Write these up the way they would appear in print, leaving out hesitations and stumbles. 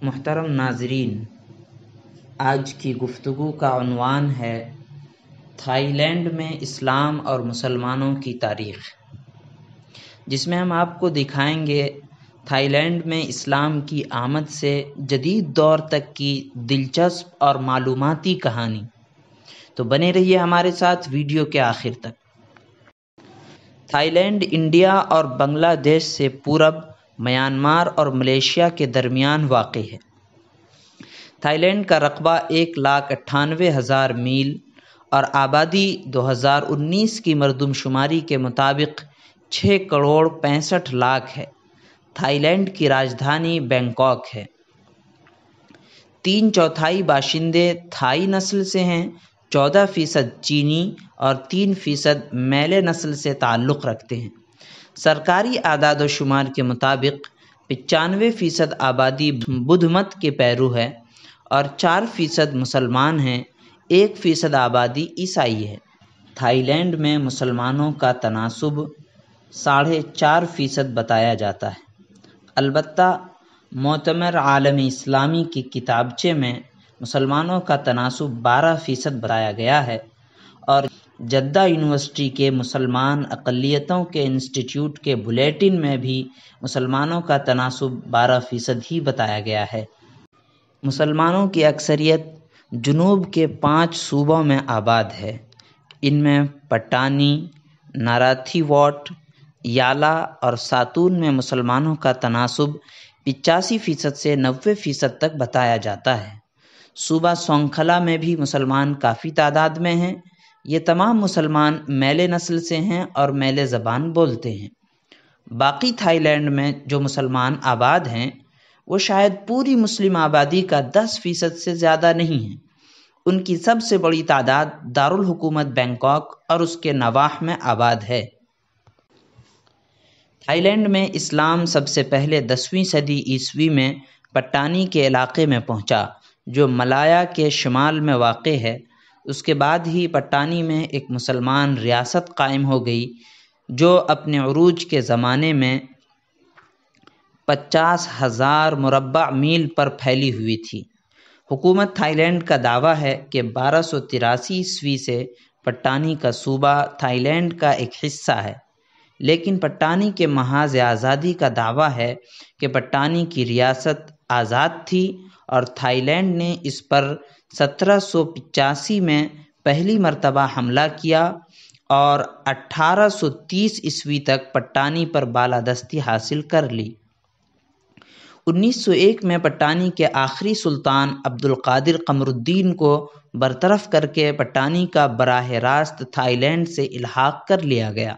محترم ناظرین، آج کی گفتگو کا عنوان ہے تھائی لینڈ میں اسلام اور مسلمانوں کی تاریخ، جس میں ہم آپ کو دکھائیں گے تھائی لینڈ میں اسلام کی آمد سے جدید دور تک کی دلچسپ اور معلوماتی کہانی۔ تو بنے رہیے ہمارے ساتھ ویڈیو کے آخر تک۔ تھائی لینڈ انڈیا اور بنگلہ دیش سے پورب، میانمار اور ملیشیا کے درمیان واقع ہے۔ تھائی لینڈ کا رقبہ 1,98,000 میل اور آبادی 2019 کی مردم شماری کے مطابق 6,65,00,000 ہے۔ تھائی لینڈ کی راجدھانی بینکاک ہے۔ 3/4 باشندے تھائی نسل سے ہیں، 14% چینی اور 3% میلے نسل سے تعلق رکھتے ہیں۔ سرکاری اعداد و شمار کے مطابق 95% آبادی بدھ مت کے پیرو ہے اور 4% مسلمان ہیں، 1% آبادی عیسائی ہے۔ تھائی لینڈ میں مسلمانوں کا تناسب 4.5% بتایا جاتا ہے، البتہ معتمر عالم اسلامی کی کتابچے میں مسلمانوں کا تناسب 12% بتایا گیا ہے، اور جدہ یونیورسٹی کے مسلمان اقلیتوں کے انسٹیٹیوٹ کے بلیٹن میں بھی مسلمانوں کا تناسب 12% ہی بتایا گیا ہے۔ مسلمانوں کی اکثریت جنوب کے 5 صوبوں میں آباد ہے۔ ان میں پٹانی، ناراتھی واٹ، یالا اور ساتون میں مسلمانوں کا تناسب 85% سے 90% تک بتایا جاتا ہے۔ صوبہ سونکھلا میں بھی مسلمان کافی تعداد میں ہیں۔ یہ تمام مسلمان میلے نسل سے ہیں اور میلے زبان بولتے ہیں۔ باقی تھائی لینڈ میں جو مسلمان آباد ہیں وہ شاید پوری مسلم آبادی کا 10% سے زیادہ نہیں ہیں۔ ان کی سب سے بڑی تعداد دارالحکومت بینکاک اور اس کے نواح میں آباد ہے۔ تھائی لینڈ میں اسلام سب سے پہلے 10ویں صدی عیسوی میں پٹانی کے علاقے میں پہنچا، جو ملایا کے شمال میں واقع ہے۔ اس کے بعد ہی پٹانی میں ایک مسلمان ریاست قائم ہو گئی جو اپنے عروج کے زمانے میں 50,000 مربع میل پر پھیلی ہوئی تھی۔ حکومت تھائی لینڈ کا دعویٰ ہے کہ 1283 عیسوی سے پٹانی کا صوبہ تھائی لینڈ کا ایک حصہ ہے، لیکن پٹانی کے محاذ آزادی کا دعویٰ ہے کہ پٹانی کی ریاست آزاد تھی اور تھائی لینڈ نے اس پر 1785 میں پہلی مرتبہ حملہ کیا اور 1830 عیسوی تک پٹانی پر بالادستی حاصل کر لی۔ 1901 میں پٹانی کے آخری سلطان عبدالقادر قمر الدین کو برطرف کر کے پٹانی کا براہ راست تھائی لینڈ سے الحاق کر لیا گیا۔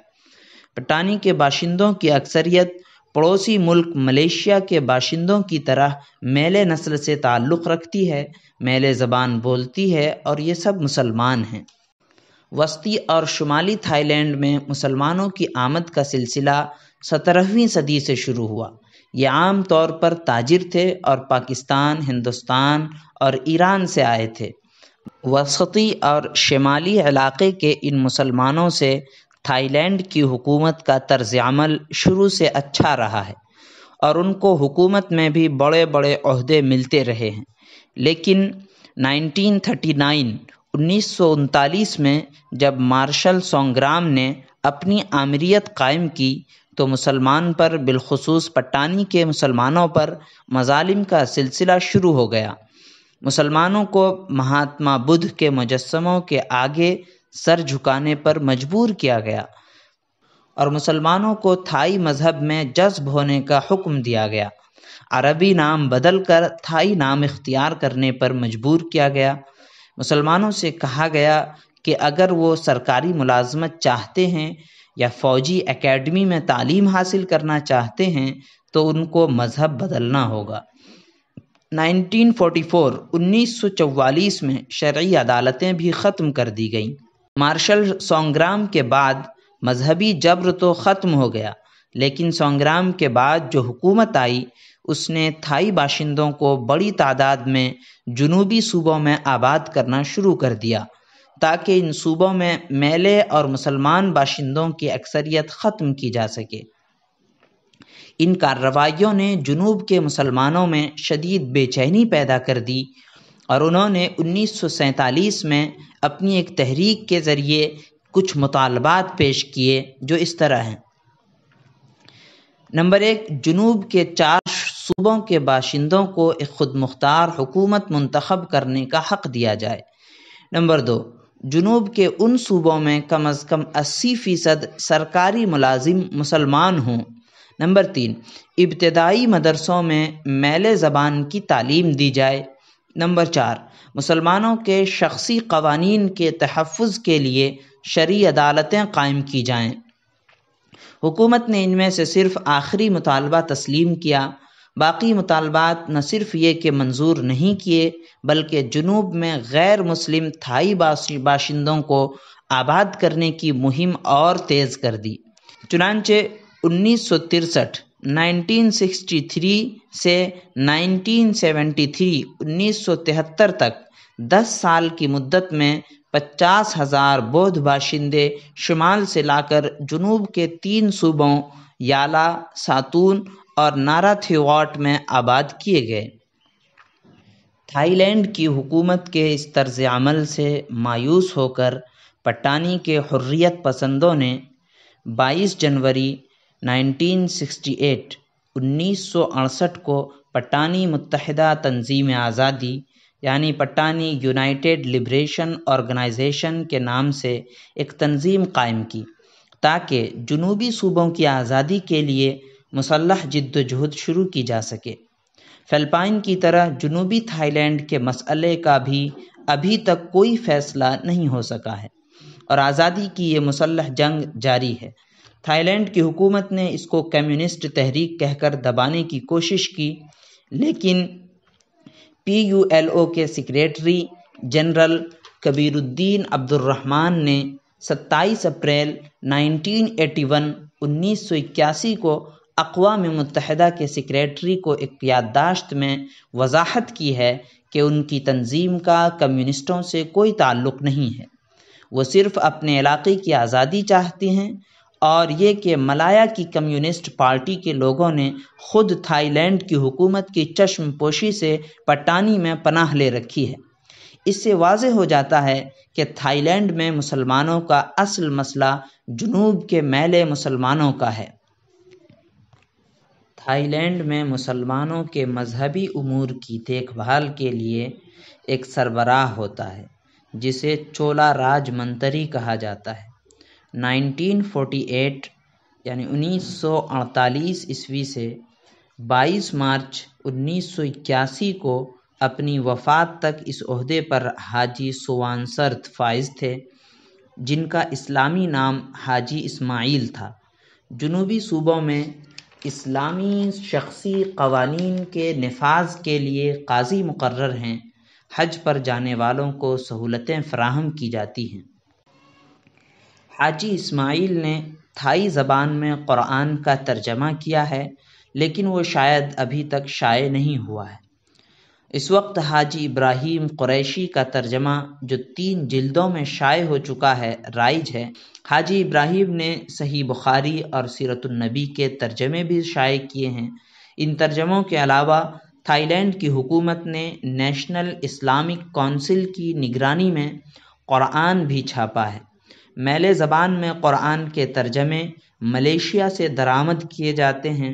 پٹانی کے باشندوں کی اکثریت پڑوسی ملک ملیشیا کے باشندوں کی طرح میلے نسل سے تعلق رکھتی ہے، میلے زبان بولتی ہے اور یہ سب مسلمان ہیں۔ وسطی اور شمالی تھائی لینڈ میں مسلمانوں کی آمد کا سلسلہ 17ویں صدی سے شروع ہوا۔ یہ عام طور پر تاجر تھے اور پاکستان، ہندوستان اور ایران سے آئے تھے۔ وسطی اور شمالی علاقے کے ان مسلمانوں سے تھائی لینڈ کی حکومت کا طرز عمل شروع سے اچھا رہا ہے اور ان کو حکومت میں بھی بڑے بڑے عہدے ملتے رہے ہیں، لیکن 1939 میں جب مارشل سونگرام نے اپنی آمریت قائم کی تو مسلمان پر، بالخصوص پٹانی کے مسلمانوں پر مظالم کا سلسلہ شروع ہو گیا۔ مسلمانوں کو مہاتما بدھ کے مجسموں کے آگے سر جھکانے پر مجبور کیا گیا اور مسلمانوں کو تھائی مذہب میں جذب ہونے کا حکم دیا گیا۔ عربی نام بدل کر تھائی نام اختیار کرنے پر مجبور کیا گیا۔ مسلمانوں سے کہا گیا کہ اگر وہ سرکاری ملازمت چاہتے ہیں یا فوجی اکیڈمی میں تعلیم حاصل کرنا چاہتے ہیں تو ان کو مذہب بدلنا ہوگا۔ 1944 میں شرعی عدالتیں بھی ختم کر دی گئیں۔ مارشل سونگرام کے بعد مذہبی جبر تو ختم ہو گیا، لیکن سونگرام کے بعد جو حکومت آئی اس نے تھائی باشندوں کو بڑی تعداد میں جنوبی صوبوں میں آباد کرنا شروع کر دیا تاکہ ان صوبوں میں میلے اور مسلمان باشندوں کی اکثریت ختم کی جا سکے۔ ان کارروائیوں نے جنوب کے مسلمانوں میں شدید بے چینی پیدا کر دی اور انہوں نے 1947 میں اپنی ایک تحریک کے ذریعے کچھ مطالبات پیش کیے جو اس طرح ہیں۔ نمبر 1، جنوب کے 4 صوبوں کے باشندوں کو ایک خود مختار حکومت منتخب کرنے کا حق دیا جائے۔ نمبر 2، جنوب کے ان صوبوں میں کم از کم 80% سرکاری ملازم مسلمان ہوں۔ نمبر 3، ابتدائی مدرسوں میں میلے زبان کی تعلیم دی جائے۔ نمبر 4، مسلمانوں کے شخصی قوانین کے تحفظ کے لیے شرعی عدالتیں قائم کی جائیں۔ حکومت نے ان میں سے صرف آخری مطالبہ تسلیم کیا، باقی مطالبات نہ صرف یہ کہ منظور نہیں کیے بلکہ جنوب میں غیر مسلم تھائی باشندوں کو آباد کرنے کی مہم اور تیز کر دی۔ چنانچہ 1963 سے 1973 تک 10 سال کی مدت میں 50,000 بودھ باشندے شمال سے لا کر جنوب کے 3 صوبوں یالا، ساتون اور نارا تھیواٹ میں آباد کیے گئے۔ تھائی لینڈ کی حکومت کے اس طرز عمل سے مایوس ہو کر پٹانی کے حریت پسندوں نے 22 جنوری 1968 کو پٹانی متحدہ تنظیم آزادی یعنی پٹانی یونائٹڈ لبریشن آرگنائزیشن کے نام سے ایک تنظیم قائم کی تاکہ جنوبی صوبوں کی آزادی کے لیے مسلح جد و جہد شروع کی جا سکے۔ فلپائن کی طرح جنوبی تھائی لینڈ کے مسئلے کا بھی ابھی تک کوئی فیصلہ نہیں ہو سکا ہے اور آزادی کی یہ مسلح جنگ جاری ہے۔ تھائی لینڈ کی حکومت نے اس کو کمیونسٹ تحریک کہہ کر دبانے کی کوشش کی، لیکن PULO کے سیکریٹری جنرل کبیر الدین عبد الرحمن نے 27 اپریل 1981 کو اقوام متحدہ کے سیکریٹری کو ایک یادداشت میں وضاحت کی ہے کہ ان کی تنظیم کا کمیونسٹوں سے کوئی تعلق نہیں ہے، وہ صرف اپنے علاقے کی آزادی چاہتی ہیں، اور یہ کہ ملایا کی کمیونسٹ پارٹی کے لوگوں نے خود تھائی لینڈ کی حکومت کی چشم پوشی سے پٹانی میں پناہ لے رکھی ہے۔ اس سے واضح ہو جاتا ہے کہ تھائی لینڈ میں مسلمانوں کا اصل مسئلہ جنوب کے میلے مسلمانوں کا ہے۔ تھائی لینڈ میں مسلمانوں کے مذہبی امور کی دیکھ بھال کے لیے ایک سربراہ ہوتا ہے جسے چولا راج منتری کہا جاتا ہے۔ 1948 سے 22 مارچ 1981 کو اپنی وفات تک اس عہدے پر حاجی سوانسرت فائز تھے، جن کا اسلامی نام حاجی اسماعیل تھا۔ جنوبی صوبوں میں اسلامی شخصی قوانین کے نفاذ کے لیے قاضی مقرر ہیں، حج پر جانے والوں کو سہولتیں فراہم کی جاتی ہیں۔ حاجی اسماعیل نے تھائی زبان میں قرآن کا ترجمہ کیا ہے، لیکن وہ شاید ابھی تک شائع نہیں ہوا ہے۔ اس وقت حاجی ابراہیم قریشی کا ترجمہ جو 3 جلدوں میں شائع ہو چکا ہے رائج ہے۔ حاجی ابراہیم نے صحیح بخاری اور سیرت النبی کے ترجمے بھی شائع کیے ہیں۔ ان ترجموں کے علاوہ تھائی لینڈ کی حکومت نے نیشنل اسلامک کونسل کی نگرانی میں قرآن بھی چھاپا ہے۔ میلے زبان میں قرآن کے ترجمے ملیشیا سے درآمد کیے جاتے ہیں۔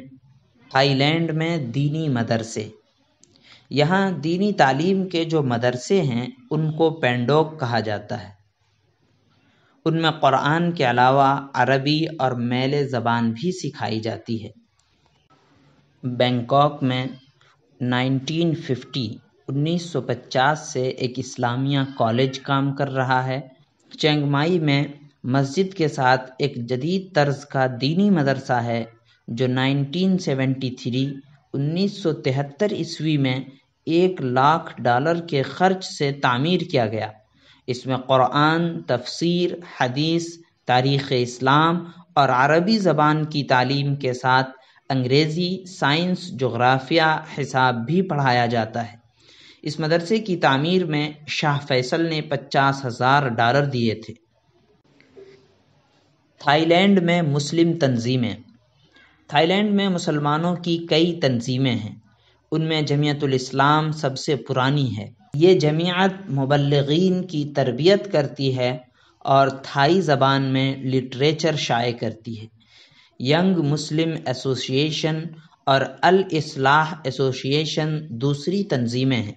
تھائی لینڈ میں دینی مدرسے، یہاں دینی تعلیم کے جو مدرسے ہیں ان کو پینڈوک کہا جاتا ہے۔ ان میں قرآن کے علاوہ عربی اور میلے زبان بھی سکھائی جاتی ہے۔ بینکاک میں 1950 سے ایک اسلامیہ کالج کام کر رہا ہے۔ چینگ مائی میں مسجد کے ساتھ ایک جدید طرز کا دینی مدرسہ ہے جو 1973 میں $1,00,000 کے خرچ سے تعمیر کیا گیا۔ اس میں قرآن، تفسیر، حدیث، تاریخ اسلام اور عربی زبان کی تعلیم کے ساتھ انگریزی، سائنس، جغرافیہ، حساب بھی پڑھایا جاتا ہے۔ اس مدرسے کی تعمیر میں شاہ فیصل نے $50,000 دیے تھے۔ تھائی لینڈ میں مسلم تنظیمیں، تھائی لینڈ میں مسلمانوں کی کئی تنظیمیں ہیں، ان میں جمعیت الاسلام سب سے پرانی ہے۔ یہ جماعت مبلغین کی تربیت کرتی ہے اور تھائی زبان میں لٹریچر شائع کرتی ہے۔ ینگ مسلم ایسوسی ایشن اور الاصلاح ایسوسی ایشن دوسری تنظیمیں ہیں،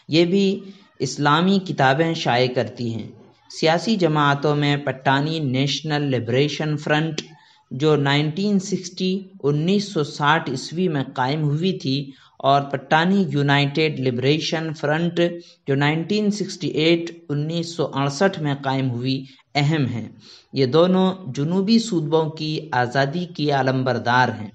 یہ بھی اسلامی کتابیں شائع کرتی ہیں۔ سیاسی جماعتوں میں پٹانی نیشنل لبریشن فرنٹ جو 1960 عیسوی میں قائم ہوئی تھی، اور پٹانی یونائیٹڈ لبریشن فرنٹ جو 1968 میں قائم ہوئی، اہم ہیں۔ یہ دونوں جنوبی صوبوں کی آزادی کی علمبردار ہیں۔